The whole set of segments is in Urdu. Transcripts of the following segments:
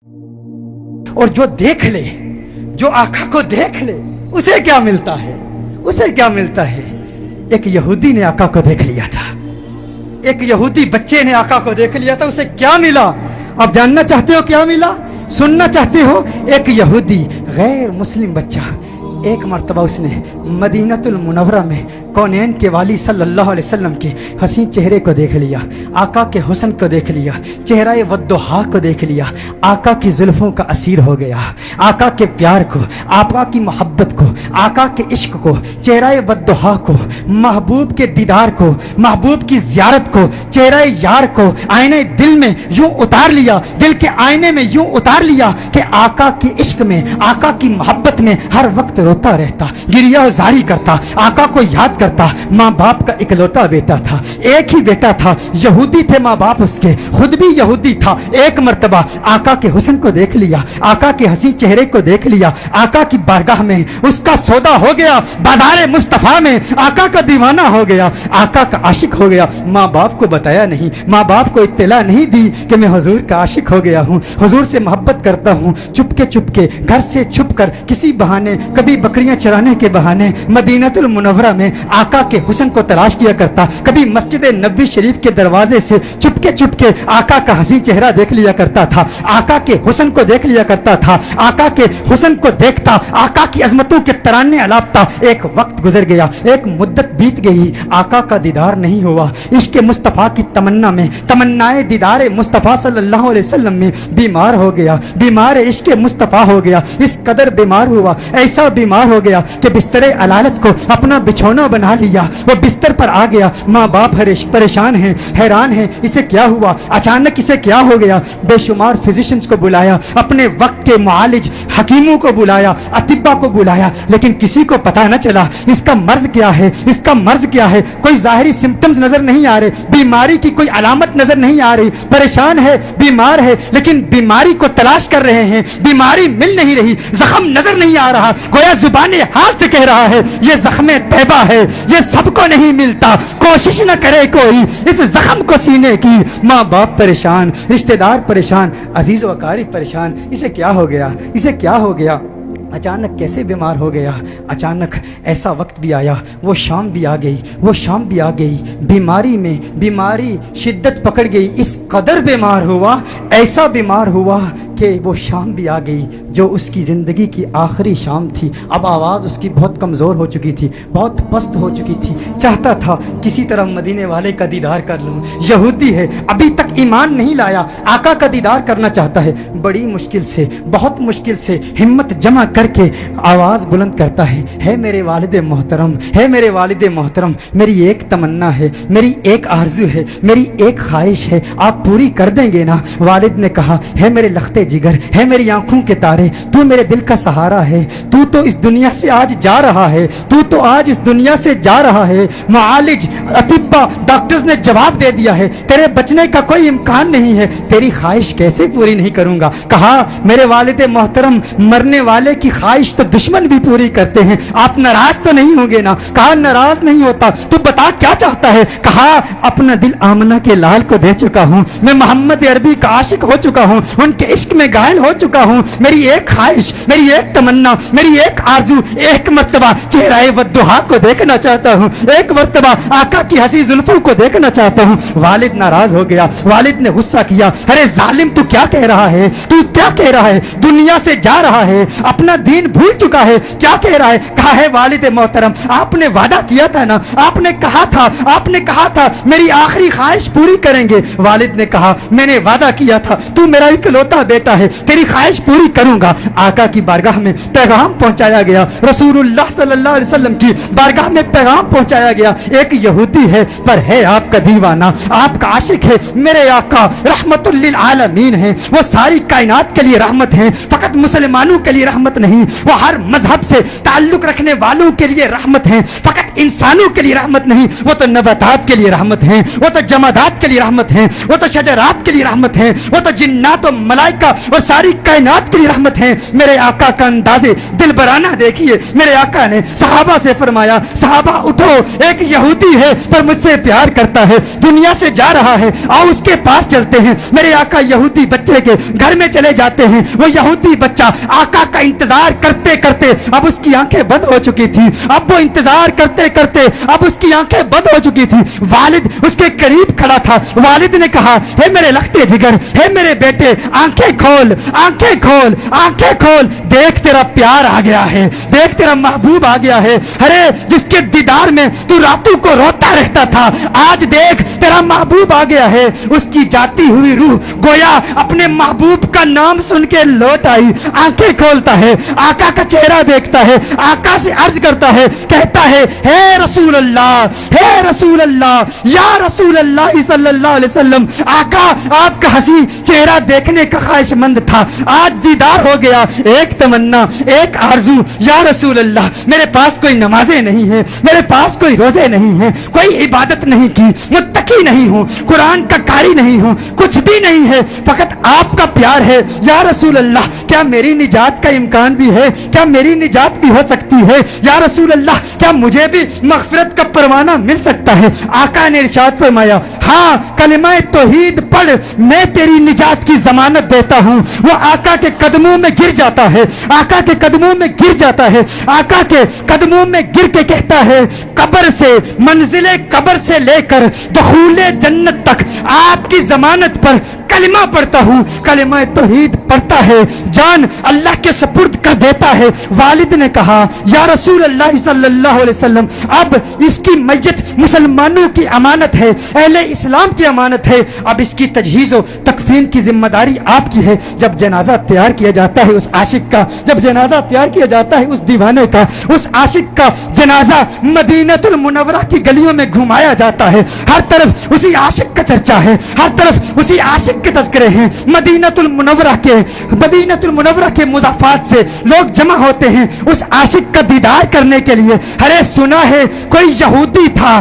اور جو دیکھ لے, جو آقا کو دیکھ لے, اسے کیا ملتا ہے؟ اسے کیا ملتا ہے؟ ایک یہودی نے آقا کو دیکھ لیا تھا, ایک یہودی بچے نے آقا کو دیکھ لیا تھا, اسے کیا ملا؟ اب جاننا چاہتے ہو کیا ملا؟ سننا چاہتے ہو؟ ایک یہودی غیر مسلم بچہ ایک مرتبہ اس نے مدینۃ المنورہ میں کونین کے والی صلی اللہ علیہ وسلم کے حسین چہرے کو دیکھ لیا, آقا کے حسن کو دیکھ لیا, چہرہ والضحیٰ کو دیکھ لیا, آقا کی زلفوں کا اسیر ہو گیا, آقا کے پیار کو, آقا کی محبت کو, آقا کے عشق کو, چہرہ والضحیٰ کو, محبوب کے دیدار کو, محبوب کی زیارت کو, چہرہ یار کو آئینے دل میں یوں اتار لیا, دل کے آئینے میں یوں اتار لیا کہ آقا کے عشق میں, آقا کی محبت میں ہر وقت روتا رہتا, گریہ زاری کرتا, آقا کو یاد کرتا. ماں باپ کا اکلوتا بیٹا تھا, ایک ہی بیٹا تھا, یہودی تھے ماں باپ اس کے, خود بھی یہودی تھا. ایک مرتبہ آقا کے حسن کو دیکھ لیا, آقا کے حسین چہرے کو دیکھ لیا, آقا کی بارگاہ میں اس کا سودا ہو گیا, بازار مصطفیٰ میں آقا کا دیوانہ ہو گیا, آقا کا عاشق ہو گیا. ماں باپ کو بتایا نہیں, ماں باپ کو اطلاع نہیں دی کہ میں حضور کا عاشق ہو گیا ہوں, حضور سے محبت کرتا ہوں. چپ کے گھر سے چھپ کر کسی بہانے, کبھی بکریاں چرانے کے بہانے مدینۃ المنورہ میں آقا کے حسن کو تلاش کیا کرتا, کبھی مسجد نبوی شریف کے دروازے سے چپ کے آقا کا حسین چہرہ دیکھ لیا کرتا تھا, آقا کے حسن کو دیکھ لیا کرتا تھا, آقا کے حسن کو دیکھتا, آقا کی عظمتوں کے ترانے الاپتا. ایک وقت گزر گیا, ایک مدت بیت گئی, آقا کا دیدار نہیں ہوا. عشق مصطفیٰ کی تمنا میں, تمنائے دیدار مصطفیٰ صلی اللہ علیہ وسلم میں بیمار ہو گیا, بیمار عشق مصطفیٰ ہو گیا. اس قدر بیمار ہوا, ایسا بیمار ہو گیا کہ بستر علالت کو اپنا بچھونا بنا لیا, وہ بستر پر آ گیا. ماں باپ پریشان ہیں, حیران ہیں, اسے کیا ہوا, اچانک اسے کیا ہو گیا. بے شمار فزیشنز کو بلایا, اپنے وقت کے معالج حکیموں کو بلایا, اطباء کو بلایا, لیکن کسی کو پتہ نہ چلا اس کا مرض کیا ہے, اس کا مرض کیا ہے. کوئی ظاہری سمپٹمز نظر نہیں آ رہے, بیماری کی کوئی علامت نظر نہیں آ رہی. پریشان ہے, بیمار ہے, لیکن بیماری کو تلاش کر رہے ہیں, بیماری مل نہیں رہی, زخم نظر نہیں آ رہا, گویا زبان حال سے کہہ رہا ہے یہ زخم طیبہ ہے, یہ سب کو نہیں ملتا, کوشش نہ کرے کوئی اس زخم کو سینے کی. ماں باپ پریشان, رشتہ دار پریشان, عزیز و اقارب پریشان. اسے کیا ہو گیا, اسے کیا ہو گیا, اچانک کیسے بیمار ہو گیا. اچانک ایسا وقت بھی آیا, وہ شام بھی آ گئی, وہ شام بھی آ گئی, بیماری میں بیماری شدت پکڑ گئی, اس قدر بیمار ہوا, ایسا بیمار ہوا کہ وہ شام بھی آ گئی جو اس کی زندگی کی آخری شام تھی. اب آواز اس کی بہت کمزور ہو چکی تھی, بہت پست ہو چکی تھی. چاہتا تھا کسی طرح مدینے والے کا دیدار کر لوں. یہودی ہے, ابھی تک ایمان نہیں لایا, آقا کا دیدار کرنا چاہتا ہے. بڑی مشکل سے, بہت مشکل سے ہمت جمع کر کے آواز بلند کرتا ہے میرے والد محترم, ہے میرے والد محترم, میری ایک تمنا ہے, میری ایک آرزو ہے, میری ایک خواہش ہے, آپ پوری کر دیں گے نا؟ والد نے کہا ہے میرے لختے جگر, ہے میری آنکھوں کے تارے, تو میرے دل کا سہارا ہے, تو اس دنیا سے آج جا رہا ہے, تو آج اس دنیا سے جا رہا ہے. معالج اطباء ڈاکٹرز نے جواب دے دیا ہے تیرے بچنے کا کوئی امکان نہیں ہے, تیری خواہش کیسے پوری نہیں کروں گا. کہا میرے والد محترم, مرنے والے کی خواہش تو دشمن بھی پوری کرتے ہیں, آپ ناراض تو نہیں ہوں گے نا؟ کہا ناراض نہیں ہوتا, تو بتا کیا چاہتا ہے. کہا اپنا دل آمنہ کے لال کو دے چکا ہوں, میں محمد عربی کا عاشق ہو چکا ہوں, ان کے عشق میں گائل ہو چکا ہوں. میری ایک خواہش, میری ایک تمنا, میری ایک آرزو, ایک مرتبہ چہرہ والضحیٰ کو دیکھنا چاہتا ہوں, ایک مرتبہ آقا کی حسین زلفوں کو دیکھنا چاہتا ہوں. والد ناراض ہو گیا, والد نے غصہ کیا, ارے ظالم تو کیا کہہ رہا ہے, تو کیا کہہ رہا ہے, دنیا سے جا رہا ہے, اپنا دین بھول چکا ہے, کیا کہہ رہا ہے. کہا ہے والد محترم, آپ نے وعدہ کیا تھا نا, آپ نے کہا تھا میری آخری خواہش پوری کریں گے. والد نے کہا میں نے وعدہ کیا تھا, تو میرا اکلوتا بیٹا ہے, تیری خواہش پوری کروں گا. آقا کی بارگاہ میں پیغام پہنچایا گیا, رسول اللہ صلی اللہ علیہ وسلم کی بارگاہ میں پیغام پہنچایا گیا. ایک یہودی ہے پر ہے آپ کا دیوانہ, آپ کا عاشق ہے. میرے آقا رحمت للعالمین ہیں, وہ ساری کائنات کے لیے رحمت ہیں, فقط مسلمانوں کے لیے رحمت نہیں, وہ ہر مذہب سے تعلق رکھنے والوں کے لیے رحمت ہیں, فقط انسانوں کے لیے رحمت نہیں, وہ تو نباتات کے لیے رحمت ہیں, وہ تو جمادات کے لیے رحمت ہیں, وہ تو شجرات کے لیے رحمت ہیں, وہ تو جنات و ملائکہ اور ساری کائنات کے لیے رحمت رحمت ہے میرے آقا کا اندازے دلبرانہ دیکھیے. میرے آقا نے صحابہ سے فرمایا صحابہ اٹھو, ایک یہودی ہے پر مجھ سے پیار کرتا ہے, دنیا سے جا رہا ہے, آؤ اس کے پاس چلتے ہیں. میرے آقا یہودی بچے کے گھر میں چلے جاتے ہیں. وہ یہودی بچہ آقا کا انتظار کرتے کرتے اب اس کی آنکھیں بند ہو چکی تھی. اب وہ انتظار کرتے کرتے اب اس کی آنکھیں بند ہو چکی تھی. والد اس کے قریب کھڑا تھا. والد نے کہا ہے میرے لختے جگر, ہے میرے بیٹے, آنکھیں کھول, آنکھیں کھول, آنکھیں کھول, دیکھ تیرا پیار آ گیا ہے, دیکھ تیرا محبوب آ گیا ہے. ارے جس کے دیدار میں تو راتوں کو روتا رہتا تھا, آج دیکھ تیرا محبوب آ گیا ہے. اس کی جاتی ہوئی روح گویا اپنے محبوب کا نام سن کے لوٹ آئی. آنکھیں کھولتا ہے, آقا کا چہرہ دیکھتا ہے, آقا سے عرض کرتا ہے, کہتا ہے ہے رسول اللہ, ہے رسول اللہ, یا رسول اللہ صلی اللہ علیہ وسلم. آقا آپ کا حسین چہرہ دیکھنے کا خواہش مند تھا, آج دیدار ہو گیا. ایک تمنا, ایک آرزو, یا رسول اللہ میرے پاس کوئی نمازیں نہیں ہیں, میرے پاس کوئی روزے نہیں ہیں, کوئی عبادت نہیں کی, متقی نہیں ہوں, قرآن کا قاری نہیں ہوں, کچھ بھی نہیں ہے, فقط آپ کا پیار ہے. یا رسول اللہ کیا میری نجات کا امکان بھی ہے, کیا میری نجات بھی ہو سکتی ہے؟ یا رسول اللہ کیا مجھے بھی مغفرت کا پروانہ مل سکتا ہے؟ آقا نے ارشاد فرمایا ہاں کلمہ توحید پڑھ, میں تیری نجات کی ضمانت دیتا ہوں. وہ آقا کے قدموں میں گر جاتا ہے, آقا کے قدموں میں گر جاتا ہے, آقا کے قدموں میں گر کے کہتا ہے قبر سے, منزل قبر سے لے کر دخول جنت تک آپ کی ضمانت پر کلمہ پڑھتا ہوں. کلمہ توحید پڑھتا ہے, جان اللہ کے سپرد کر دیتا ہے. والد نے کہا یا رسول اللہ صلی اللہ علیہ وسلم اب اس کی میت مسلمانوں کی امانت ہے, اہل اسلام کی امانت ہے, اب اس کی تجہیز و تکفین کی ذمہ داری آپ کی ہے. جب جنازہ تیار کیا جاتا ہے اس عاشق کا, جب جنازہ تیار کیا جاتا ہے اس دیوانے کا, اس عاشق کا جنازہ مدینہ المنورہ کی گلیوں میں گھمایا جاتا ہے. ہر طرف اسی عاشق کا چرچا ہے, ہر طرف اسی عاشق کے تذکرے ہیں. مدینہ المنورہ کے مضافات سے لوگ جمع ہوتے ہیں اس عاشق کا دیدار کرنے کے لیے. ارے سنا ہے کوئی یہودی تھا,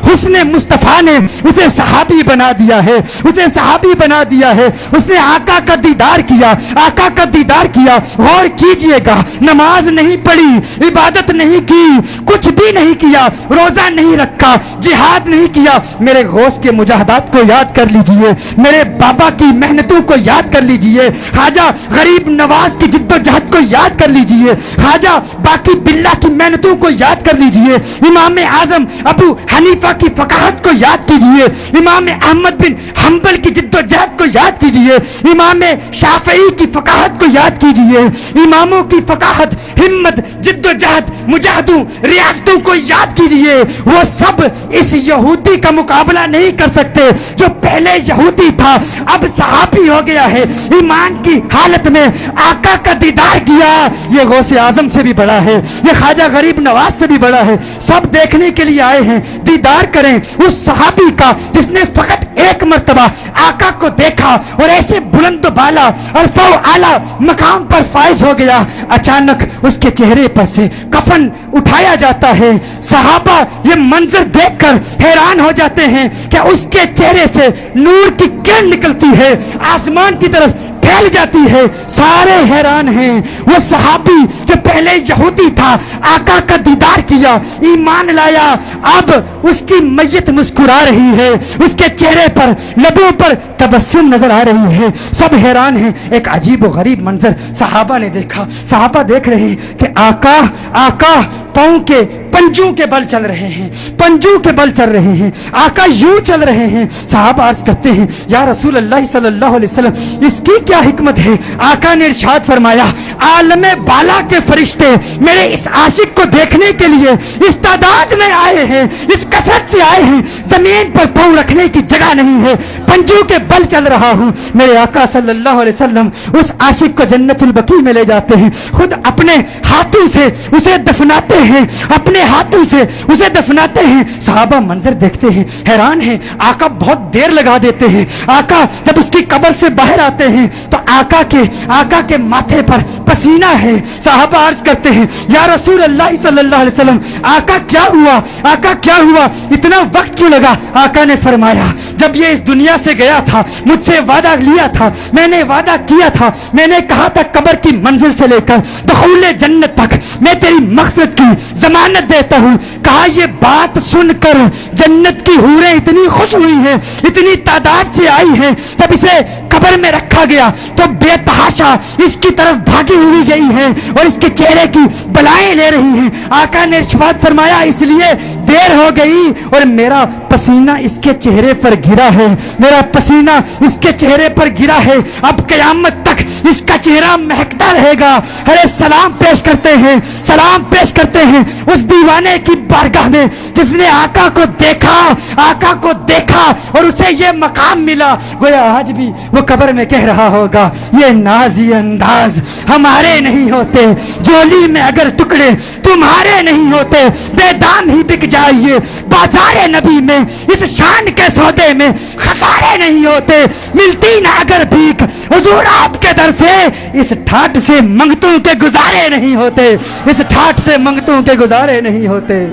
حسن مصطفیٰ نے اسے صحابی بنا دیا ہے, اسے صحابی بنا دیا ہے. اس نے آقا کا دیدار کیا, آقا کا دیدار کیا. غور کیجئے گا, نماز نہیں پڑھی, عبادت نہیں کی, کچھ بھی نہیں کیا, روزہ نہیں رکھا, جہاد نہیں کیا. میرے غوث کے مجاہدات کو یاد کر لیجئے, میرے بابا کی محنتوں کو یاد کر لیجئے, خواجہ غریب نواز کی جد و جہد کو یاد کر لیجئے, خواجہ باقی باللہ کی محنتوں کو یاد کر لیجئے, امام اعظم ابو حنیفہ کی فقاہت کو یاد کیجئے, امام احمد بن حنبل کی جد و جہد کو یاد کیجئے, امام شافعی کی فقاہت کو یاد کیجئے. اماموں کی فقاہت, ہمت, جد و جہد, مجاہدوں, ریاستوں کو یاد کیجئے. وہ سب اس یہودی کا مقابلہ نہیں کر سکتے جو پہلے یہودی تھا اب صحابی ہو گیا ہے. ایمان کی حالت میں آقا کا دیدار کیا. یہ غوث اعظم سے بھی بڑا ہے, یہ خواجہ غریب نواز سے بھی بڑا ہے. سب دیکھنے کے لیے آئے ہیں, دیدار کریں اس صحابی کا جس نے فقط ایک مرتبہ آقا کو دیکھا اور ایسے بلند و بالا اور فو اعلیٰ مقام پر فائز ہو گیا. اچانک اس کے چہرے پر سے کفن اٹھایا جاتا ہے. صحابہ یہ منظر دیکھ کر حیران ہو جاتے ہیں کہ اس کے چہرے سے نور کی کرن نکلتی ہے, آسمان کی طرف پھیل جاتی ہے. سارے حیران ہیں. وہ صحابی جو پہلے یہودی تھا آقا کا دیدار کیا, ایمان لایا, اب اس کی میت مسکرا رہی ہے, اس کے چہرے پر, لبوں پر تبسم نظر آ رہی ہے. سب حیران ہیں. ایک عجیب و غریب منظر صحابہ نے دیکھا. صحابہ دیکھ رہے ہیں کہ آقا پاؤں کے پنجوں کے بل چل رہے ہیں, پنجوں کے بل چل رہے ہیں, آقا یوں چل رہے ہیں. صحابہ عرض کرتے ہیں یا رسول اللہ صلی اللہ علیہ وسلم اس کی کیا حکمت ہے؟ آقا نے ارشاد فرمایا عالم بالا کے فرشتے میرے اس عاشق کو دیکھنے کے لیے اس تعداد میں آئے ہیں, اس کثرت سے آئے ہیں, زمین پر پاؤں رکھنے کی جگہ نہیں ہے, پنجوں کے بل چل رہا ہوں. میرے آقا صلی اللہ علیہ وسلم اس عاشق کو جنت البقیع میں لے جاتے ہیں, خود اپنے ہاتھوں سے اسے دفناتے ہیں, اپنے ہاتھوں سے اسے دفناتے ہیں. صحابہ منظر دیکھتے ہیں, حیران ہیں. آقا بہت دیر لگا دیتے ہیں. آقا جب اس کی قبر سے باہر آتے ہیں تو آقا کے ماتھے پر پسینہ ہے. صحابہ عرض عرض کرتے ہیں یا رسول اللہ صلی اللہ علیہ وسلم آقا کیا ہوا، آقا کیا ہوا، اتنا وقت کیوں لگا؟ آقا نے فرمایا جب یہ اس دنیا سے گیا تھا مجھ سے وعدہ لیا تھا، میں نے وعدہ کیا تھا، میں نے کہا تھا قبر کی منزل سے لے کر دخول جنت تک میں تیری مغفرت کی ضمانت دیتا ہوں۔ کہا یہ بات سن کر جنت کی حوریں اتنی خوش ہوئی ہیں، اتنی تعداد سے آئی ہیں، جب اسے قبر میں رکھا گیا تو بے تحاشا اس کی طرف بھاگی ہوئی گئی ہیں اور اس کے چہرے کی بلائیں لے رہی ہیں۔ آقا نے ارشاد فرمایا اس لیے دیر ہو گئی اور میرا پسینہ اس کے چہرے پر گرا ہے، میرا پسینہ اس کے چہرے پر گرا ہے، اب قیامت تک اس کا چہرہ مہکتا رہے گا۔ ارے سلام پیش کرتے ہیں، سلام پیش کرتے ہیں اس دیوانے کی بارگاہ میں جس نے آقا کو دیکھا، آقا کو دیکھا اور اسے یہ مقام ملا۔ گویا آج بھی وہ قبر میں کہہ رہا ہوگا یہ ناز یہ انداز ہمارے نہیں ہوتے، جولی میں اگر ٹکڑے تمہارے نہیں ہوتے، بے دام ہی بک جائیے بازار نبی میں، اس شان کے سودے میں خسارے نہیں ہوتے، ملتی نہ اگر بھیک حضور آپ کے در سے، اس ٹھاٹ سے منگتوں کے گزارے نہیں ہوتے، اس ٹھاٹ سے منگتوں کے گزارے نہیں ہوتے۔